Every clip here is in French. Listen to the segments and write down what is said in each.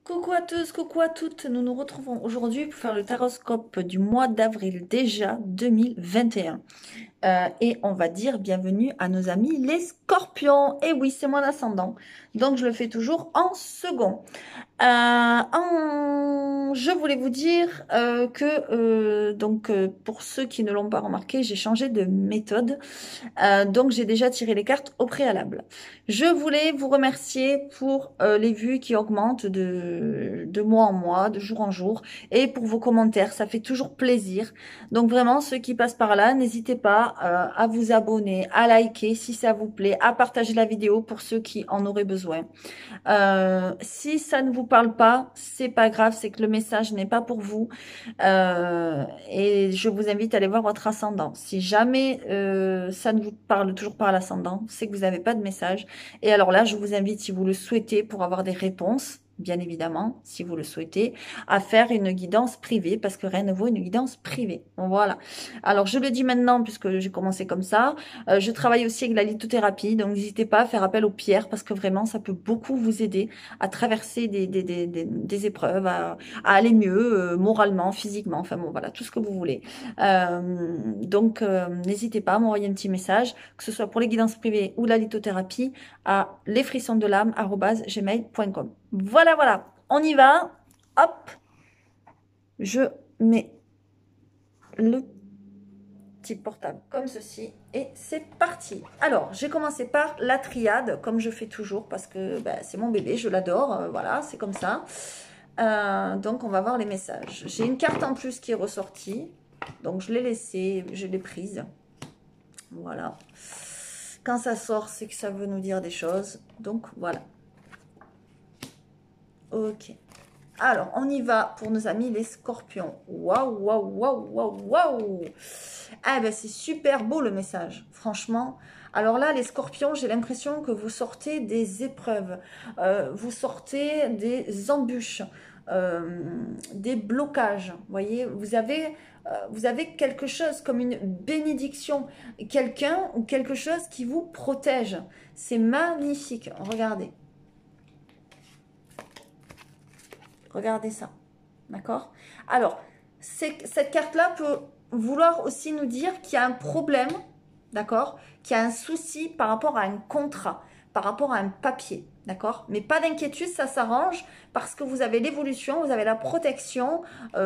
Coucou à tous, coucou à toutes. Nous nous retrouvons aujourd'hui pour faire le taroscope du mois d'avril déjà 2021. Et on va dire bienvenue à nos amis les scorpions. Et oui, c'est mon ascendant. Donc je le fais toujours en second. Je voulais vous dire pour ceux qui ne l'ont pas remarqué, j'ai changé de méthode. Donc, j'ai déjà tiré les cartes au préalable. Je voulais vous remercier pour les vues qui augmentent de mois en mois, de jour en jour, et pour vos commentaires. Ça fait toujours plaisir. Donc, vraiment, ceux qui passent par là, n'hésitez pas à vous abonner, à liker si ça vous plaît, à partager la vidéo pour ceux qui en auraient besoin. Si ça ne vous parle pas, c'est pas grave, c'est que le message n'est pas pour vous. Et je vous invite à aller voir votre ascendant. Si jamais ça ne vous parle toujours pas à l'ascendant, c'est que vous n'avez pas de message. Et alors là, je vous invite, si vous le souhaitez, pour avoir des réponses, bien évidemment, si vous le souhaitez, à faire une guidance privée, parce que rien ne vaut une guidance privée. Voilà. Alors, je le dis maintenant, puisque j'ai commencé comme ça. Je travaille aussi avec la lithothérapie, donc n'hésitez pas à faire appel aux pierres, parce que vraiment, ça peut beaucoup vous aider à traverser des épreuves, à aller mieux moralement, physiquement, enfin bon, voilà, tout ce que vous voulez. N'hésitez pas à m'envoyer un petit message, que ce soit pour les guidances privées ou la lithothérapie, à lesfrissonsdelame@gmail.com. Voilà, voilà, on y va. Hop, je mets le petit portable comme ceci et c'est parti. Alors, j'ai commencé par la triade, comme je fais toujours, parce que c'est mon bébé, je l'adore, voilà, c'est comme ça. Donc, on va voir les messages. J'ai une carte en plus qui est ressortie. Donc, je l'ai laissée, je l'ai prise. Voilà. Quand ça sort, c'est que ça veut nous dire des choses. Donc, voilà. Ok. Alors, on y va pour nos amis les scorpions. Waouh, waouh, waouh, waouh, waouh. Ah ben, c'est super beau le message, franchement. Alors là, les scorpions, j'ai l'impression que vous sortez des épreuves, vous sortez des embûches, des blocages. Vous voyez, vous avez quelque chose comme une bénédiction, quelqu'un ou quelque chose qui vous protège. C'est magnifique. Regardez. Regardez ça. D'accord? Alors, cette carte-là peut vouloir aussi nous dire qu'il y a un problème, d'accord? Qu'il y a un souci par rapport à un contrat, par rapport à un papier, d'accord? Mais pas d'inquiétude, ça s'arrange parce que vous avez l'évolution, vous avez la protection.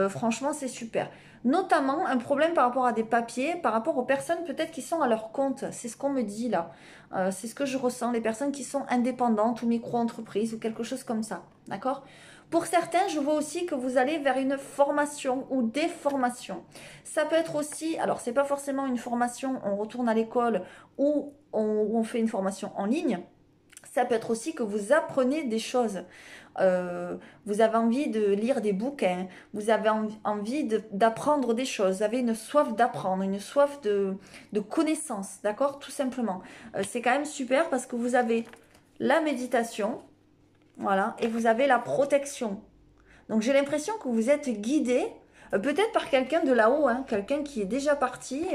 Franchement, c'est super. Notamment un problème par rapport à des papiers, par rapport aux personnes peut-être qui sont à leur compte. C'est ce qu'on me dit là. C'est ce que je ressens, les personnes qui sont indépendantes ou micro-entreprises ou quelque chose comme ça, d'accord? Pour certains, je vois aussi que vous allez vers une formation ou des formations. Ça peut être aussi, alors c'est pas forcément une formation, on retourne à l'école ou on fait une formation en ligne. Ça peut être aussi que vous apprenez des choses. Vous avez envie de lire des bouquins, vous avez envie d'apprendre des choses, vous avez une soif d'apprendre, une soif de connaissance, d'accord? Tout simplement. C'est quand même super parce que vous avez la méditation, voilà, et vous avez la protection. Donc j'ai l'impression que vous êtes guidé, peut-être par quelqu'un de là-haut, hein, quelqu'un qui est déjà parti,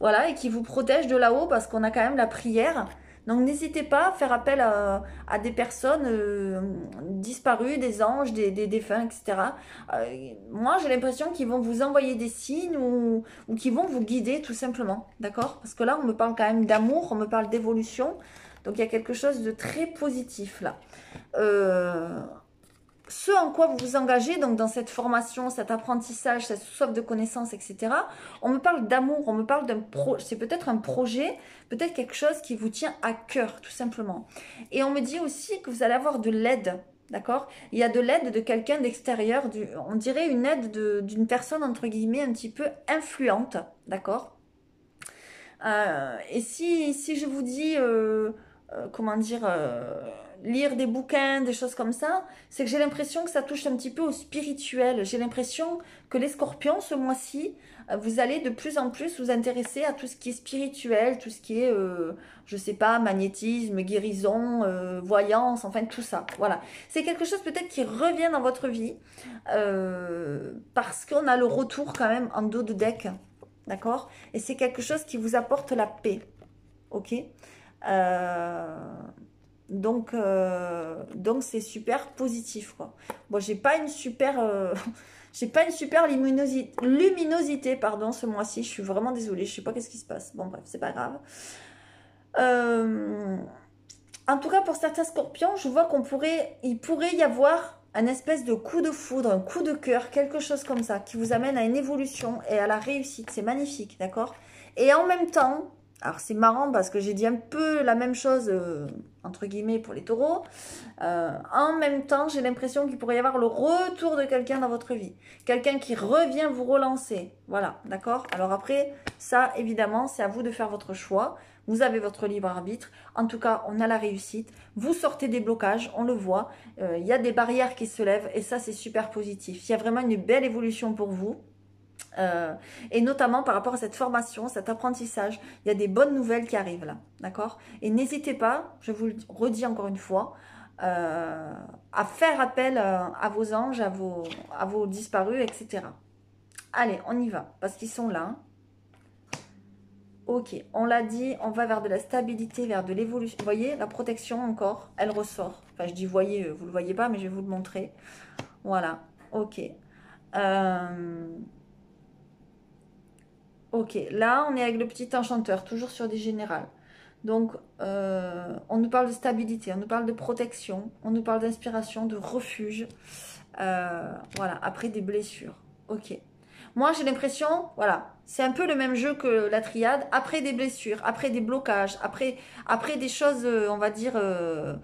voilà, et qui vous protège de là-haut parce qu'on a quand même la prière. Donc n'hésitez pas à faire appel à des personnes disparues, des anges, des défunts, etc. Moi j'ai l'impression qu'ils vont vous envoyer des signes ou qu'ils vont vous guider tout simplement, d'accord? Parce que là on me parle quand même d'amour, on me parle d'évolution, donc il y a quelque chose de très positif là. Euh, Ce en quoi vous vous engagez, donc dans cette formation, cet apprentissage, cette soif de connaissances, etc., on me parle d'amour, on me parle c'est peut-être un projet, peut-être quelque chose qui vous tient à cœur, tout simplement. Et on me dit aussi que vous allez avoir de l'aide, d'accord? Il y a de l'aide de quelqu'un d'extérieur, on dirait une aide d'une personne, entre guillemets, un petit peu influente, d'accord? Et si je vous dis, comment dire, lire des bouquins, des choses comme ça, c'est que j'ai l'impression que ça touche un petit peu au spirituel. J'ai l'impression que les scorpions, ce mois-ci, vous allez de plus en plus vous intéresser à tout ce qui est spirituel, tout ce qui est, je sais pas, magnétisme, guérison, voyance, enfin tout ça. Voilà. C'est quelque chose peut-être qui revient dans votre vie parce qu'on a le retour quand même en dos de deck. D'accord? Et c'est quelque chose qui vous apporte la paix. Ok? Euh, Donc c'est super positif, quoi. Bon, j'ai pas une super, j'ai pas une super luminosité, pardon, ce mois-ci. Je suis vraiment désolée. Je sais pas qu'est-ce qui se passe. Bon, bref, c'est pas grave. En tout cas, pour certains scorpions, je vois il pourrait y avoir un espèce de coup de foudre, un coup de cœur, quelque chose comme ça, qui vous amène à une évolution et à la réussite. C'est magnifique, d'accord? Et en même temps, alors c'est marrant parce que j'ai dit un peu la même chose, entre guillemets, pour les taureaux. En même temps, j'ai l'impression qu'il pourrait y avoir le retour de quelqu'un dans votre vie. Quelqu'un qui revient vous relancer. Voilà, d'accord? Alors après, ça, évidemment, c'est à vous de faire votre choix. Vous avez votre libre arbitre. En tout cas, on a la réussite. Vous sortez des blocages, on le voit. Il y a des barrières qui se lèvent et ça, c'est super positif. Il y a vraiment une belle évolution pour vous. Et notamment par rapport à cette formation, cet apprentissage, il y a des bonnes nouvelles qui arrivent là, d'accord? Et n'hésitez pas, je vous le redis encore une fois, à faire appel à vos anges, à vos disparus, etc. Allez, on y va, parce qu'ils sont là. Hein. Ok, on l'a dit, on va vers de la stabilité, vers de l'évolution. Vous voyez, la protection encore, elle ressort. Enfin, je dis voyez, vous ne le voyez pas, mais je vais vous le montrer. Voilà, ok. Ok, là, on est avec le petit enchanteur, toujours sur des générales. Donc, on nous parle de stabilité, on nous parle de protection, on nous parle d'inspiration, de refuge. Voilà, après des blessures. Ok. Moi, j'ai l'impression, voilà, c'est un peu le même jeu que la triade. Après des blessures, après des blocages, après des choses, on va dire, euh,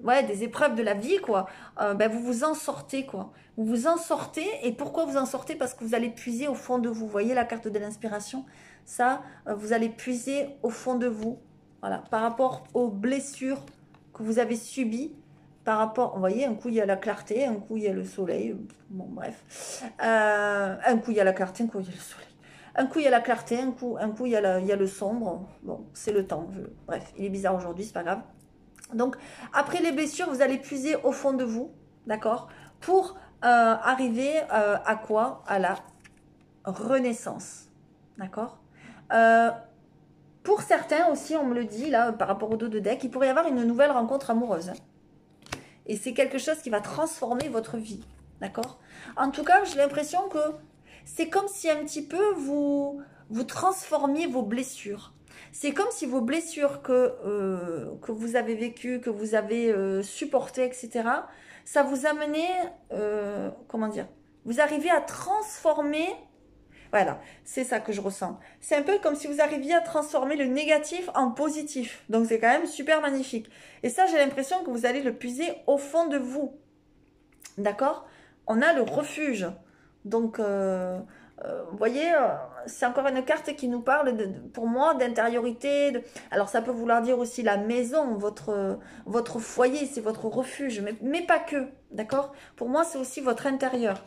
ouais, des épreuves de la vie, quoi. Ben, vous vous en sortez, quoi. Vous vous en sortez. Et pourquoi vous en sortez? Parce que vous allez puiser au fond de vous. Vous voyez la carte de l'inspiration? Ça, vous allez puiser au fond de vous. Voilà, par rapport aux blessures que vous avez subies par rapport, vous voyez, un coup il y a la clarté, un coup il y a le soleil, bon bref, un coup il y a la clarté, un coup il y a le soleil, un coup il y a la clarté, un coup il y a le sombre, bon c'est le temps, bref, il est bizarre aujourd'hui, c'est pas grave. Donc après les blessures, vous allez puiser au fond de vous, d'accord, pour arriver à quoi? À la renaissance, d'accord. Pour certains aussi, on me le dit là, par rapport au dos de deck, il pourrait y avoir une nouvelle rencontre amoureuse. Et c'est quelque chose qui va transformer votre vie. D'accord? En tout cas, j'ai l'impression que c'est comme si un petit peu vous transformiez vos blessures. C'est comme si vos blessures que vous avez vécues, que vous avez supportées, etc., ça vous amenait, comment dire, vous arrivez à transformer. Voilà, c'est ça que je ressens. C'est un peu comme si vous arriviez à transformer le négatif en positif. Donc c'est quand même super magnifique. Et ça, j'ai l'impression que vous allez le puiser au fond de vous. D'accord? On a le refuge. Donc, vous voyez, c'est encore une carte qui nous parle, pour moi, d'intériorité. Alors, ça peut vouloir dire aussi la maison, votre foyer, c'est votre refuge, mais pas que. D'accord? Pour moi, c'est aussi votre intérieur.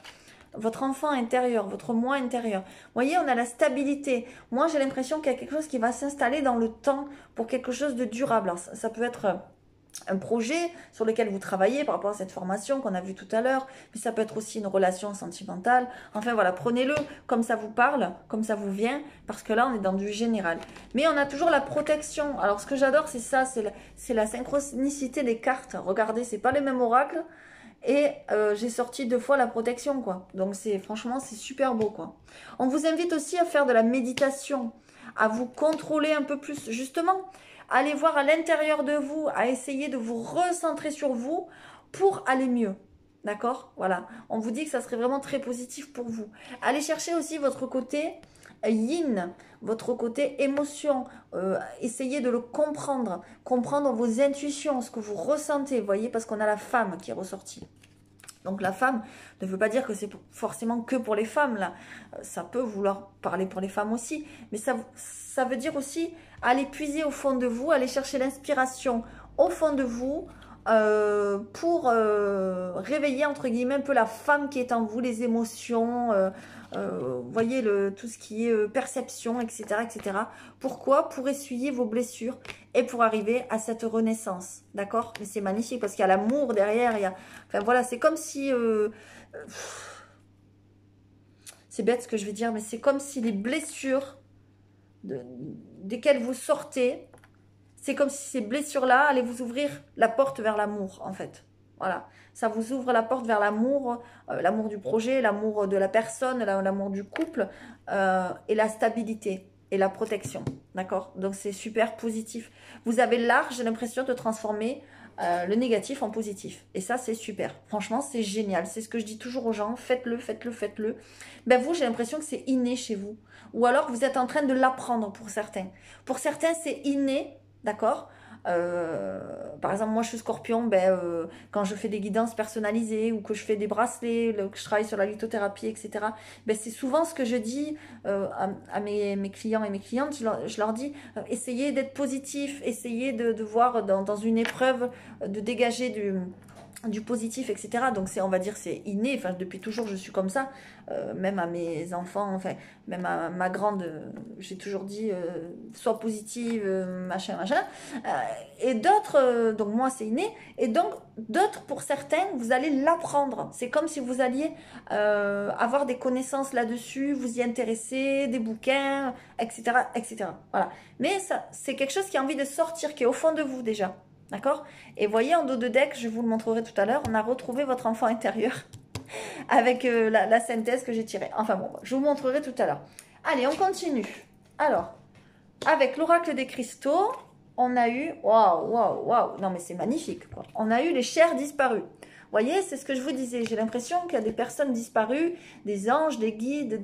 Votre enfant intérieur, votre moi intérieur. Vous voyez, on a la stabilité. Moi, j'ai l'impression qu'il y a quelque chose qui va s'installer dans le temps pour quelque chose de durable. Alors, ça peut être un projet sur lequel vous travaillez par rapport à cette formation qu'on a vue tout à l'heure, mais ça peut être aussi une relation sentimentale. Enfin voilà, prenez-le comme ça vous parle, comme ça vous vient, parce que là on est dans du général. Mais on a toujours la protection. Alors ce que j'adore, c'est ça, c'est la synchronicité des cartes. Regardez, c'est pas les mêmes oracles. Et j'ai sorti 2 fois la protection, quoi. Donc franchement, c'est super beau, quoi. On vous invite aussi à faire de la méditation, à vous contrôler un peu plus, justement. Allez voir à l'intérieur de vous, à essayer de vous recentrer sur vous pour aller mieux. D'accord? Voilà. On vous dit que ça serait vraiment très positif pour vous. Allez chercher aussi votre côté yin, votre côté émotion. Essayez de le comprendre. Comprendre vos intuitions, ce que vous ressentez. Vous voyez, parce qu'on a la femme qui est ressortie. Donc la femme ne veut pas dire que c'est forcément que pour les femmes, là. Ça peut vouloir parler pour les femmes aussi. Mais ça veut dire aussi aller puiser au fond de vous, aller chercher l'inspiration au fond de vous pour réveiller, entre guillemets, un peu la femme qui est en vous, les émotions, vous voyez, tout ce qui est perception, etc., etc. Pourquoi? Pour essuyer vos blessures et pour arriver à cette renaissance, d'accord? Mais c'est magnifique parce qu'il y a l'amour derrière, il y a... Enfin voilà, c'est comme si... c'est bête ce que je vais dire, mais c'est comme si les blessures desquelles vous sortez, C'est comme si ces blessures-là allaient vous ouvrir la porte vers l'amour, en fait. Voilà. Ça vous ouvre la porte vers l'amour, l'amour du projet, l'amour de la personne, l'amour du couple, et la stabilité et la protection. D'accord? Donc, c'est super positif. Vous avez l'art, j'ai l'impression, de transformer le négatif en positif. Et ça, c'est super. Franchement, c'est génial. C'est ce que je dis toujours aux gens. Faites-le, faites-le, faites-le. Ben, vous, j'ai l'impression que c'est inné chez vous. Ou alors, vous êtes en train de l'apprendre pour certains. Pour certains, c'est inné, d'accord? Par exemple, moi je suis scorpion, quand je fais des guidances personnalisées ou que je fais des bracelets, que je travaille sur la lithothérapie, etc., c'est souvent ce que je dis à mes clients et mes clientes. Je leur dis, essayez d'être positif, essayez de voir dans une épreuve, de dégager du positif, etc. Donc on va dire, c'est inné. Enfin, depuis toujours, je suis comme ça. Même à mes enfants, enfin, même à ma grande, j'ai toujours dit, sois positive, machin, machin. Et d'autres, donc moi, c'est inné. Et donc, d'autres, pour certains, vous allez l'apprendre. C'est comme si vous alliez avoir des connaissances là-dessus, vous y intéresser, des bouquins, etc., etc. Voilà. Mais ça, c'est quelque chose qui a envie de sortir, qui est au fond de vous déjà. D'accord? Et voyez, en dos de deck, je vous le montrerai tout à l'heure, on a retrouvé votre enfant intérieur avec la synthèse que j'ai tirée. Enfin bon, je vous montrerai tout à l'heure. Allez, on continue. Alors, avec l'oracle des cristaux, on a eu... Waouh, waouh, waouh. Non, mais c'est magnifique, quoi. On a eu les chairs disparues. Vous voyez, c'est ce que je vous disais. J'ai l'impression qu'il y a des personnes disparues, des anges, des guides,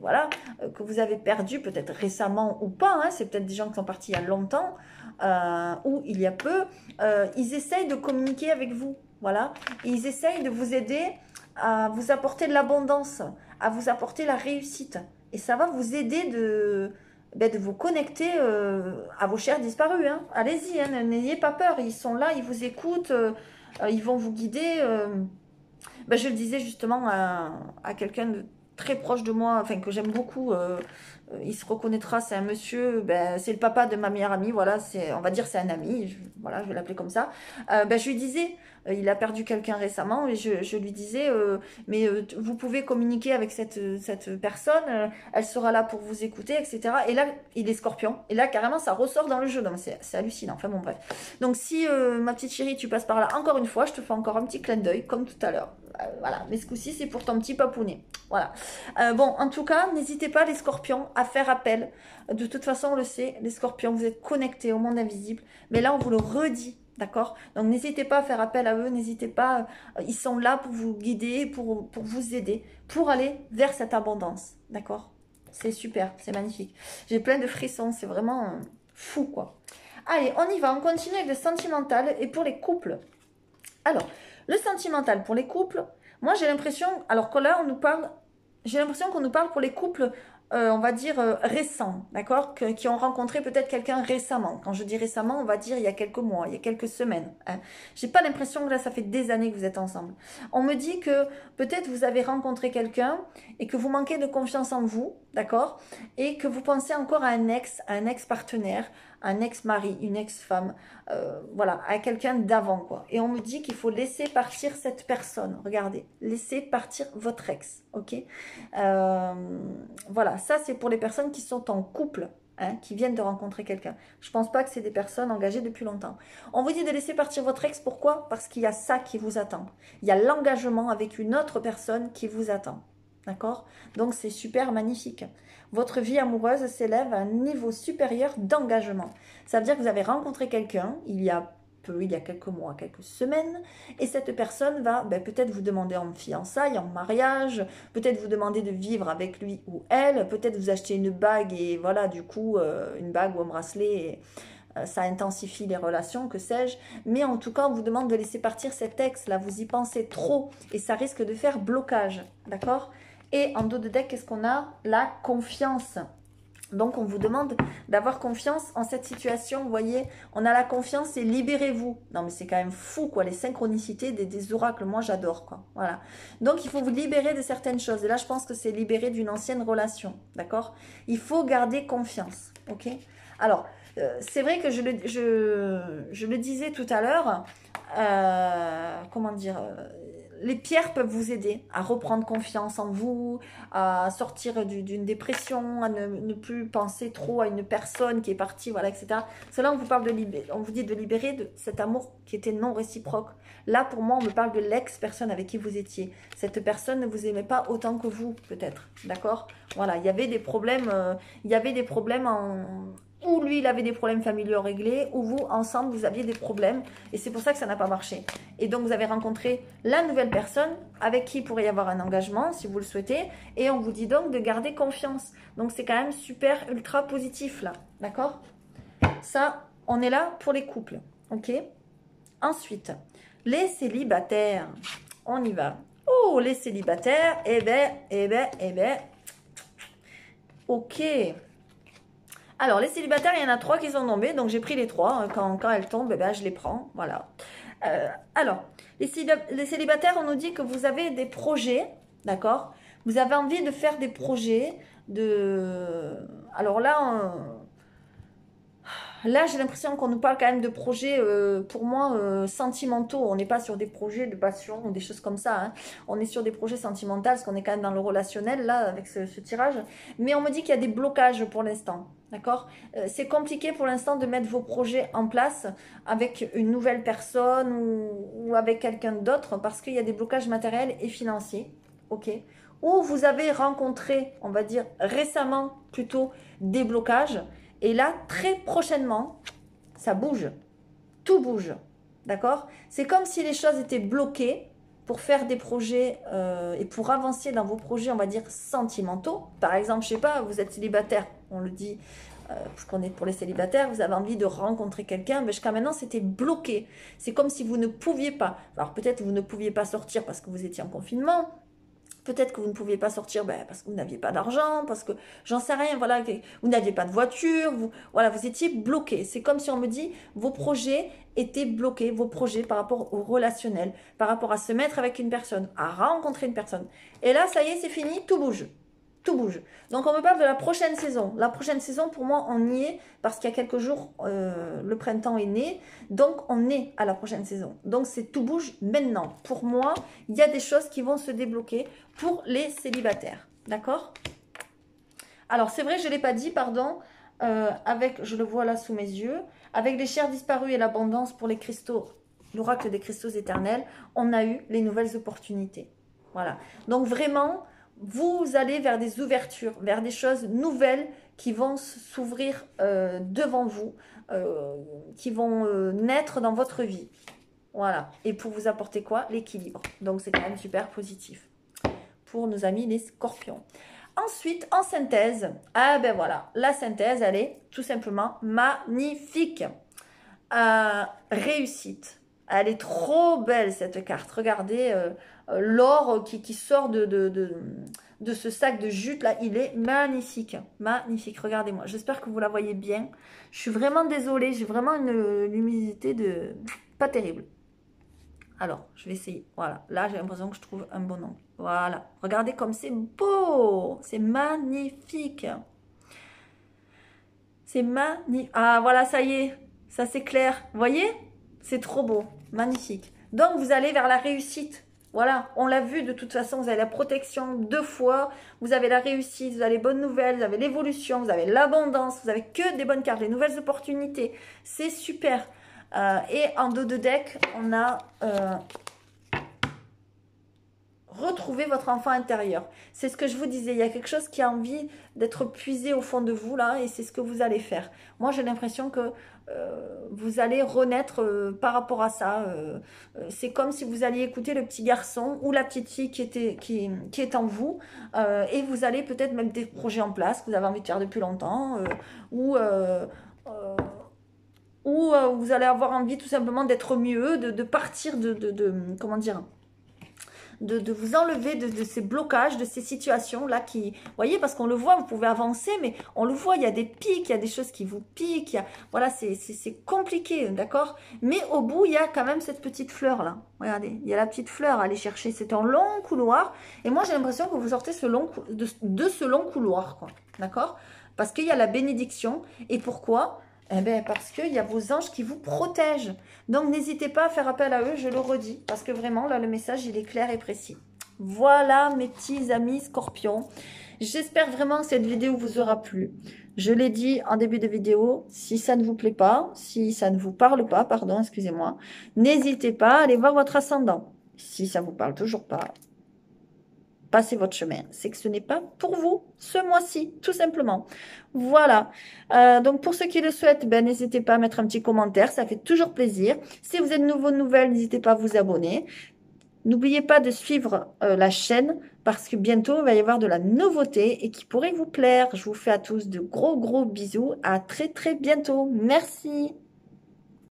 voilà, que vous avez perdus, peut-être récemment ou pas. Hein, c'est peut-être des gens qui sont partis il y a longtemps ou il y a peu. Ils essayent de communiquer avec vous. Voilà. Ils essayent de vous aider à vous apporter de l'abondance, à vous apporter la réussite. Et ça va vous aider de vous connecter à vos chers disparus. Hein. Allez-y, hein, n'ayez pas peur. Ils sont là, ils vous écoutent. Ils vont vous guider. Je le disais justement à quelqu'un de très proche de moi, enfin que j'aime beaucoup. Il se reconnaîtra, c'est un monsieur, c'est le papa de ma meilleure amie, voilà, on va dire c'est un ami, voilà, je vais l'appeler comme ça. Je lui disais, il a perdu quelqu'un récemment, et je lui disais, vous pouvez communiquer avec cette personne, elle sera là pour vous écouter, etc. Et là, il est scorpion, et là, carrément, ça ressort dans le jeu, donc c'est hallucinant, enfin bon, bref. Donc si, ma petite chérie, tu passes par là, encore une fois, je te fais encore un petit clin d'œil, comme tout à l'heure. Voilà, mais ce coup-ci, c'est pour ton petit papounet. Voilà. En tout cas, n'hésitez pas, les scorpions, à faire appel. De toute façon, on le sait, les scorpions, vous êtes connectés au monde invisible. Mais là, on vous le redit, d'accord? Donc, n'hésitez pas à faire appel à eux, n'hésitez pas. Ils sont là pour vous guider, pour vous aider, pour aller vers cette abondance, d'accord? C'est super, c'est magnifique. J'ai plein de frissons, c'est vraiment fou, quoi. Allez, on y va, on continue avec le sentimental et pour les couples. Alors, le sentimental pour les couples, moi j'ai l'impression, alors que là on nous parle, j'ai l'impression qu'on nous parle pour les couples, on va dire récents, d'accord, qui ont rencontré peut-être quelqu'un récemment. Quand je dis récemment, on va dire il y a quelques mois, il y a quelques semaines. Hein. J'ai pas l'impression que là ça fait des années que vous êtes ensemble. On me dit que peut-être vous avez rencontré quelqu'un et que vous manquez de confiance en vous, d'accord, et que vous pensez encore à un ex-partenaire, un ex-mari, une ex-femme, voilà, à quelqu'un d'avant, quoi. Et on me dit qu'il faut laisser partir cette personne. Regardez, laissez partir votre ex, ok? Voilà, ça c'est pour les personnes qui sont en couple, hein, qui viennent de rencontrer quelqu'un. Je pense pas que c'est des personnes engagées depuis longtemps. On vous dit de laisser partir votre ex, pourquoi? Parce qu'il y a ça qui vous attend. Il y a l'engagement avec une autre personne qui vous attend. D'accord? Donc c'est super magnifique. Votre vie amoureuse s'élève à un niveau supérieur d'engagement. Ça veut dire que vous avez rencontré quelqu'un il y a quelques mois, quelques semaines, et cette personne va peut-être vous demander en fiançailles, en mariage, peut-être vous demander de vivre avec lui ou elle, peut-être vous acheter une bague et voilà, du coup, une bague ou un bracelet, et, ça intensifie les relations, que sais-je, mais en tout cas, on vous demande de laisser partir cet ex, là, vous y pensez trop, et ça risque de faire blocage, d'accord? Et en dos de deck, qu'est-ce qu'on a? La confiance. Donc, on vous demande d'avoir confiance en cette situation. Vous voyez, on a la confiance et libérez-vous. Non, mais c'est quand même fou, quoi, les synchronicités des oracles. Moi, j'adore, quoi. Voilà. Donc, il faut vous libérer de certaines choses. Et là, je pense que c'est libérer d'une ancienne relation, d'accord? Il faut garder confiance, ok? Alors, c'est vrai que je le disais tout à l'heure, comment dire, les pierres peuvent vous aider à reprendre confiance en vous, à sortir d'une dépression, à ne plus penser trop à une personne qui est partie, voilà, etc. Cela, on vous parle de libérer, on vous dit de libérer de cet amour qui était non réciproque. Là, pour moi, on me parle de l'ex-personne avec qui vous étiez. Cette personne ne vous aimait pas autant que vous, peut-être, d'accord? Voilà, il y avait des problèmes, où lui, il avait des problèmes familiaux réglés, ou vous, ensemble, vous aviez des problèmes. Et c'est pour ça que ça n'a pas marché. Et donc, vous avez rencontré la nouvelle personne avec qui il pourrait y avoir un engagement, si vous le souhaitez. Et on vous dit donc de garder confiance. Donc, c'est quand même super, ultra positif, là. D'accord? Ça, on est là pour les couples. OK? Ensuite, les célibataires. On y va. Oh, les célibataires. Eh ben. OK. Alors, les célibataires, il y en a 3 qui sont tombés. Donc, j'ai pris les 3. Quand elles tombent, eh ben, je les prends. Voilà. Alors, les célibataires, on nous dit que vous avez des projets. D'accord? Vous avez envie de faire des projets. Alors là, j'ai l'impression qu'on nous parle quand même de projets, pour moi, sentimentaux. On n'est pas sur des projets de passion ou des choses comme ça. Hein. On est sur des projets sentimentaux parce qu'on est quand même dans le relationnel, là, avec ce tirage. Mais on me dit qu'il y a des blocages pour l'instant. D'accord? C'est compliqué pour l'instant de mettre vos projets en place avec une nouvelle personne ou avec quelqu'un d'autre parce qu'il y a des blocages matériels et financiers. OK? Ou vous avez rencontré, on va dire récemment plutôt, des blocages. Et là, très prochainement, ça bouge. Tout bouge. D'accord? C'est comme si les choses étaient bloquées pour faire des projets et pour avancer dans vos projets, on va dire, sentimentaux. Par exemple, je sais pas, vous êtes célibataire, on le dit, parce qu'on est pour les célibataires, vous avez envie de rencontrer quelqu'un, mais jusqu'à maintenant, c'était bloqué. C'est comme si vous ne pouviez pas. Alors peut-être vous ne pouviez pas sortir parce que vous étiez en confinement. Peut-être que vous ne pouviez pas sortir parce que vous n'aviez pas d'argent, parce que j'en sais rien, voilà, vous n'aviez pas de voiture, vous étiez bloqué. C'est comme si on me dit, vos projets étaient bloqués, vos projets par rapport au relationnel, par rapport à se mettre avec une personne, à rencontrer une personne. Et là, ça y est, c'est fini, tout bouge. Tout bouge. Donc, on me parle de la prochaine saison. La prochaine saison, pour moi, on y est parce qu'il y a quelques jours, le printemps est né. Donc, on est à la prochaine saison. Donc, c'est tout bouge maintenant. Pour moi, il y a des choses qui vont se débloquer pour les célibataires. D'accord? Alors, c'est vrai, je ne l'ai pas dit, pardon. Je le vois là sous mes yeux. Avec les chairs disparues et l'abondance pour les cristaux, l'oracle des cristaux éternels, on a eu les nouvelles opportunités. Voilà. Donc, vraiment, vous allez vers des ouvertures, vers des choses nouvelles qui vont s'ouvrir devant vous, qui vont naître dans votre vie. Voilà. Et pour vous apporter quoi? L'équilibre. Donc, c'est quand même super positif pour nos amis les scorpions. Ensuite, en synthèse, ben voilà, la synthèse, elle est tout simplement magnifique. Réussite. Elle est trop belle, cette carte. Regardez, l'or qui sort de ce sac de jute là, il est magnifique. Magnifique, regardez-moi. J'espère que vous la voyez bien. Je suis vraiment désolée, j'ai vraiment une luminosité pas terrible. Alors, je vais essayer. Voilà, là j'ai l'impression que je trouve un bon angle. Voilà, regardez comme c'est beau. C'est magnifique. C'est magnifique. Ah, voilà, ça y est. Ça c'est clair. Vous voyez? C'est trop beau. Magnifique. Donc, vous allez vers la réussite. Voilà, on l'a vu de toute façon, vous avez la protection 2 fois, vous avez la réussite, vous avez les bonnes nouvelles, vous avez l'évolution, vous avez l'abondance, vous avez que des bonnes cartes, les nouvelles opportunités. C'est super. Et en dos de deck, on a retrouver votre enfant intérieur. C'est ce que je vous disais, il y a quelque chose qui a envie d'être puisé au fond de vous là, et c'est ce que vous allez faire. Moi, j'ai l'impression que vous allez renaître par rapport à ça. C'est comme si vous alliez écouter le petit garçon ou la petite fille qui est en vous, et vous allez peut-être mettre des projets en place que vous avez envie de faire depuis longtemps, ou vous allez avoir envie tout simplement d'être mieux, de partir comment dire, de vous enlever de ces blocages, de ces situations-là qui... Vous voyez, parce qu'on le voit, vous pouvez avancer, mais on le voit, il y a des pics, il y a des choses qui vous piquent. Voilà, c'est compliqué, d'accord? Mais au bout, il y a quand même cette petite fleur-là. Regardez, il y a la petite fleur à aller chercher. C'est un long couloir. Et moi, j'ai l'impression que vous sortez de ce long couloir, quoi. D'accord? Parce qu'il y a la bénédiction. Et pourquoi? Eh bien, parce qu'il y a vos anges qui vous protègent. Donc, n'hésitez pas à faire appel à eux, je le redis. Parce que vraiment, là, le message, il est clair et précis. Voilà, mes petits amis scorpions. J'espère vraiment que cette vidéo vous aura plu. Je l'ai dit en début de vidéo, si ça ne vous plaît pas, si ça ne vous parle pas, pardon, excusez-moi, n'hésitez pas à aller voir votre ascendant. Si ça ne vous parle toujours pas, passez votre chemin. C'est que ce n'est pas pour vous ce mois-ci, tout simplement. Voilà. Donc, pour ceux qui le souhaitent, ben, n'hésitez pas à mettre un petit commentaire. Ça fait toujours plaisir. Si vous êtes nouveau de nouvelles, n'hésitez pas à vous abonner. N'oubliez pas de suivre la chaîne parce que bientôt, il va y avoir de la nouveauté et qui pourrait vous plaire. Je vous fais à tous de gros, gros bisous. À très, très bientôt. Merci.